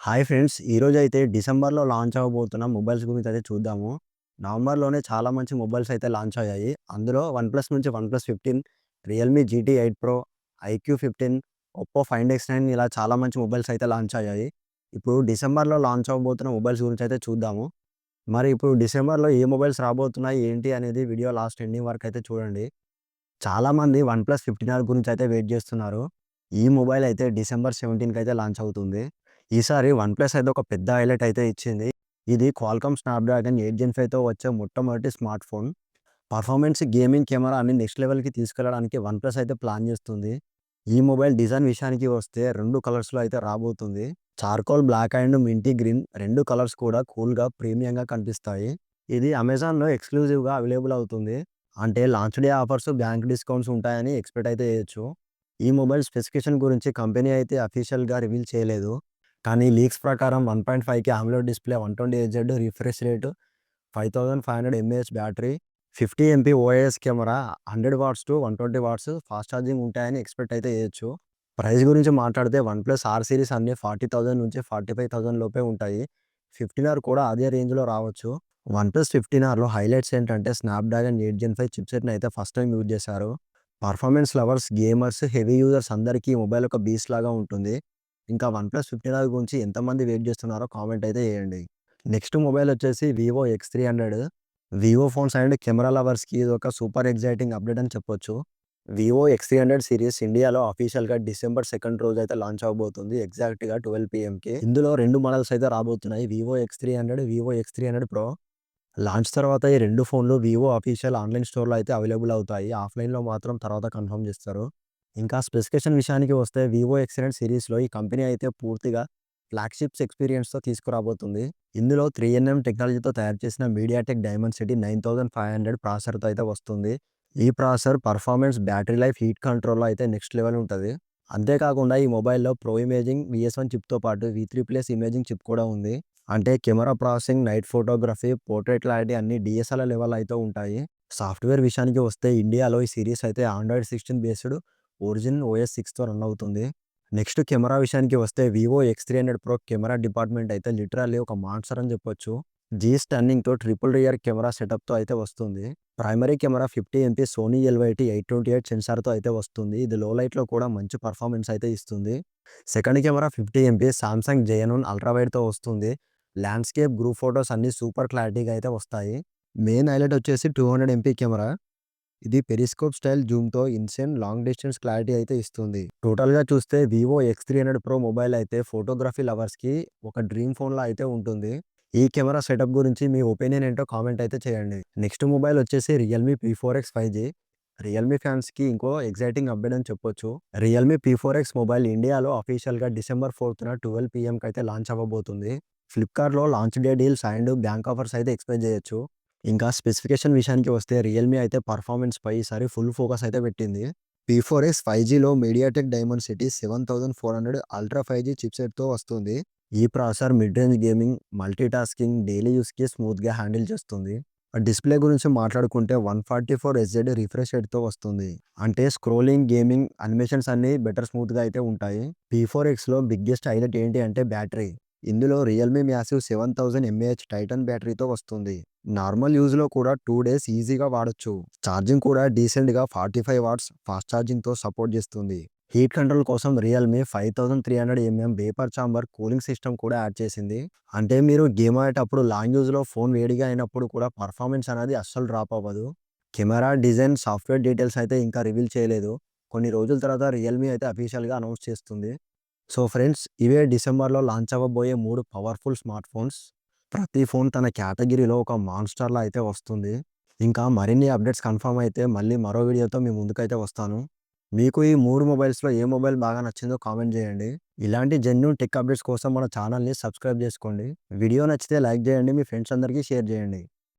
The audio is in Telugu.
Hi friends! ఈరోజైతే డిసెంబర్‌లో లాంచ్ అవ్వబోతున్న మొబైల్స్ గురించి అయితే చూద్దాము. నవంబర్‌లోనే చాలా మంచి మొబైల్స్ అయితే లాంచ్ అయ్యాయి. అందులో వన్‌ప్లస్ నుంచి OnePlus 15, Realme GT 8 pro, iQOO 15, Oppo find ఎక్స్9 ఇలా చాలా మంచి మొబైల్స్ అయితే లాంచ్ అయ్యాయి. ఇప్పుడు డిసెంబర్‌లో లాంచ్ అవ్వబోతున్న మొబైల్స్ గురించి అయితే చూద్దాము. మరి ఇప్పుడు డిసెంబర్‌లో ఏ మొబైల్స్ రాబోతున్నాయి, ఏంటి అనేది వీడియో లాస్ట్ ఎండింగ్ వరకు అయితే చూడండి. చాలామంది వన్‌ప్లస్ 15R గురించి అయితే వెయిట్ జేస్తున్నారు. ఈ మొబైల్ అయితే డిసెంబర్ 17కి అయితే లాంచ్ అవుతుంది. ఈసారి వన్‌ప్లస్ అయితే ఒక పెద్ద హైలైట్ అయితే ఇచ్చింది. ఇది క్వాల్కామ్ స్నాప్‌డ్రాగన్ 8 జెన్ 5తో వచ్చే మొట్టమొదటి smart phone. Performance, gaming, camera అన్ని నెక్స్ట్ లెవెల్‌కి తీసుకెళ్లడానికి వన్‌ప్లస్ అయితే ప్లాన్ జేస్తుంది. ఈ మొబైల్ డిజైన్ విషయానికి వస్తే 2 కలర్స్‌లో అయితే రాబోతుంది. Charcoal black and minty green 2 colours కూడా కూల్‌గా, ప్రీమియంగా కనిపిస్తాయి. ఇది అమెజాన్‌లో ఎక్స్‌క్లూజివ్‌గా అవైలబుల్ అవుతుంది. అంటే launch day offers, bank discounts ఉంటాయని ఎక్స్‌పెక్ట్ అయితే చేయొచ్చు. ఈ మొబైల్ స్పెసిఫికేషన్ గురించి కంపెనీ అయితే అఫీషియల్‌గా రివీల్ చేయలేదు. కానీ లీక్స్ ప్రకారం 1.5కే AMOLED display, 120Hz refresh rate, 5500 mAh battery, 50 MP OIS camera, 100 watts to 120 watts fast charging ఉంటాయని ఎక్స్‌పెక్ట్ అయితే చేయొచ్చు. ప్రైస్ గురించి మాట్లాడితే వన్‌ప్లస్ ఆర్ సీరీస్ అన్నీ 40,000 నుంచి 45,000 లోపే ఉంటాయి. 15R కూడా అదే రేంజ్‌లో రావచ్చు. వన్‌ప్లస్ 15Rలో హైలైట్స్ ఏంటంటే స్నాప్‌డ్రాగన్ 8 జెన్ 5 చిప్‌సెట్‌ని అయితే ఫస్ట్ టైమ్ యూజ్ చేశారు. Performance lovers, gamers, heavy users అందరికీ ఈ మొబైల్ ఒక బీస్ట్ లాగా ఉంటుంది. ఇంకా వన్‌ప్లస్ 15R గురించి ఎంతమంది వెయిట్ చేస్తున్నారో కామెంట్ అయితే చేయండి. నెక్స్ట్ మొబైల్ వచ్చేసి Vivo X300. Vivo phones and camera లవర్స్‌కి ఇదొక సూపర్ ఎక్సైటింగ్ అప్డేట్ అని చెప్పొచ్చు. వివో X300 సిరీస్ ఇండియాలో అఫీషియల్‌గా డిసెంబర్ 2 రోజైతే లాంచ్ అవ్వబోతుంది. ఎగ్జాక్ట్‌గా 12 పీఎంకి. ఇందులో 2 మోడల్స్ అయితే రాబోతున్నాయి. Vivo X300, Vivo X300 pro. Launch తర్వాత ఈ 2 ఫోన్‌లు వివో అఫీషియల్ ఆన్‌లైన్ స్టోర్‌లో అయితే అవైలబుల్ అవుతాయి. ఆఫ్‌లైన్‌లో మాత్రం తర్వాత కన్ఫర్మ్ చేస్తారు. ఇంకా స్పెసిఫికేషన్ విషయానికి వస్తే వివో X300 సిరీస్‌లో ఈ కంపెనీ అయితే పూర్తిగా ఫ్లాగ్‌షిప్స్ ఎక్స్‌పీరియన్స్‌తో తీసుకురాబోతుంది. ఇందులో 3NM టెక్నాలజీతో తయారు చేసిన మీడియాటెక్ డైమెన్సిటీ 9500 ప్రాసెసర్‌తో అయితే వస్తుంది. ఈ processor performance, battery life, heat కంట్రోల్‌లో అయితే నెక్స్ట్ లెవెల్ ఉంటది. అంతేకాకుండా ఈ మొబైల్‌లో ప్రో ఇమేజింగ్ VS1 చిప్‌తో పాటు V3+ ఇమేజింగ్ చిప్ కూడా ఉంది. అంటే camera processing, night photography, portrait clarity అన్నీ DSLR లెవెల్ అయితే ఉంటాయి. సాఫ్ట్‌వేర్ విషయానికి వస్తే ఇండియాలో ఈ సిరీస్ అయితే ఆండ్రాయిడ్ 16 బేస్డ్ ఒరిజిన్ OS 6తో రన్ అవుతుంది. నెక్స్ట్ కెమెరా విషయానికి వస్తే Vivo X300 pro camera department అయితే లిటరల్లీ ఒక మాన్స్టర్ అని చెప్పొచ్చు. జీ స్టన్నింగ్‌తో ట్రిపుల్ రియర్ కెమెరా సెటప్‌తో అయితే వస్తుంది. Primary camera 50 MP Sony LYT 828 సెన్సార్‌తో అయితే వస్తుంది. ఇది లో లైట్‌లో కూడా మంచి పర్ఫార్మెన్స్ అయితే ఇస్తుంది. Second camera 50 MP Samsung JN1 ultra వైడ్‌తో వస్తుంది. ల్యాండ్‌స్కేప్, గ్రూప్ ఫోటోస్ అన్నీ సూపర్ క్లారిటీగా అయితే వస్తాయి. మెయిన్ హైలైట్ వచ్చేసి 200 ఎంపీ కెమెరా. ఇది పెరిస్కోప్ స్టైల్ జూమ్‌తో ఇన్‌సేన్ లాంగ్ డిస్టెన్స్ క్లారిటీ అయితే ఇస్తుంది. టోటల్‌గా చూస్తే వివో X300 ప్రో మొబైల్ అయితే ఫోటోగ్రఫీ లవర్స్‌కి ఒక డ్రీమ్ ఫోన్‌లా అయితే ఉంటుంది. ఈ కెమెరా సెటప్ గురించి మీ ఒపీనియన్ ఏంటో కామెంట్ అయితే చేయండి. నెక్స్ట్ మొబైల్ వచ్చేసి రియల్‌మీ P4X 5G. రియల్‌మీ ఫ్యాన్స్‌కి ఇంకో ఎక్సైటింగ్ అప్డేట్ అని చెప్పొచ్చు. రియల్‌మీ P4X మొబైల్ ఇండియాలో అఫీషియల్‌గా డిసెంబర్ 4న 12 పీఎంకి అయితే లాంచ్ అవ్వబోతుంది. ఫ్లిప్‌కార్ట్‌లో launch day deals and bank offers అయితే ఎక్స్‌పెక్ట్ చేయొచ్చు. ఇంకా స్పెసిఫికేషన్ విషయానికి వస్తే రియల్‌మీ అయితే పర్ఫార్మెన్స్‌పై ఈసారి ఫుల్ ఫోకస్ అయితే పెట్టింది. P4S 5Gలో మీడియాటెక్ డైమెన్సిటీ 7400 అల్ట్రా 5G చిప్‌సెట్‌తో వస్తుంది. ఈ processor mid range gaming, multitasking, daily యూస్‌కి స్మూత్‌గా హ్యాండిల్ చేస్తుంది. డిస్‌ప్లే గురించి మాట్లాడుకుంటే 144 హెచ్‌డి రిఫ్రెష్ రేట్‌తో వస్తుంది. అంటే స్క్రోలింగ్, గేమింగ్, యానిమేషన్స్ అన్నీ బెటర్ స్మూత్‌గా అయితే ఉంటాయి. P4Xలో బిగ్గెస్ట్ హైలైట్ ఏంటి అంటే బ్యాటరీ. ఇందులో రియల్‌మీ మ్యాసివ్ 7000 ఎంఏహెచ్ టైటన్ బ్యాటరీతో వస్తుంది. నార్మల్ యూజ్‌లో కూడా 2 డేస్ ఈజీగా వాడొచ్చు. ఛార్జింగ్ కూడా డీసెంట్‌గా 45 వాట్స్ ఫాస్ట్ ఛార్జింగ్‌తో సపోర్ట్ చేస్తుంది. హీట్ కంట్రోల్ కోసం Realme 5300 vapour chamber cooling system కూడా యాడ్ చేసింది. అంటే మీరు గేమ్ ఆడేటప్పుడు లాంగ్ యూజ్‌లో ఫోన్ వేడిగా అయినప్పుడు కూడా పర్ఫార్మెన్స్ అనేది అస్సలు డ్రాప్ అవ్వదు. కెమెరా, డిజైన్, సాఫ్ట్‌వేర్ డీటెయిల్స్ అయితే ఇంకా రివీల్ చేయలేదు. కొన్ని రోజుల తర్వాత రియల్‌మీ అయితే అఫీషియల్‌గా అనౌన్స్ చేస్తుంది. సో ఫ్రెండ్స్, ఇవే డిసెంబర్‌లో లాంచ్ అవ్వబోయే 3 పవర్‌ఫుల్ స్మార్ట్ ఫోన్స్. ప్రతి ఫోన్ తన కేటగిరీలో ఒక మాన్‌స్టర్‌లా అయితే వస్తుంది. ఇంకా మరిన్ని అప్డేట్స్ కన్ఫర్మ్ అయితే మళ్ళీ మరో వీడియోతో మీ ముందుకైతే వస్తాను. మీకు ఈ 3 మొబైల్స్‌లో ఏ మొబైల్ బాగా నచ్చిందో కామెంట్ చేయండి. ఇలాంటి జెన్యూన్ టెక్ అప్డేట్స్ కోసం మన ఛానల్‌ని సబ్స్క్రైబ్ చేసుకోండి. వీడియో నచ్చితే లైక్ చేయండి. మీ ఫ్రెండ్స్ అందరికీ షేర్ చేయండి.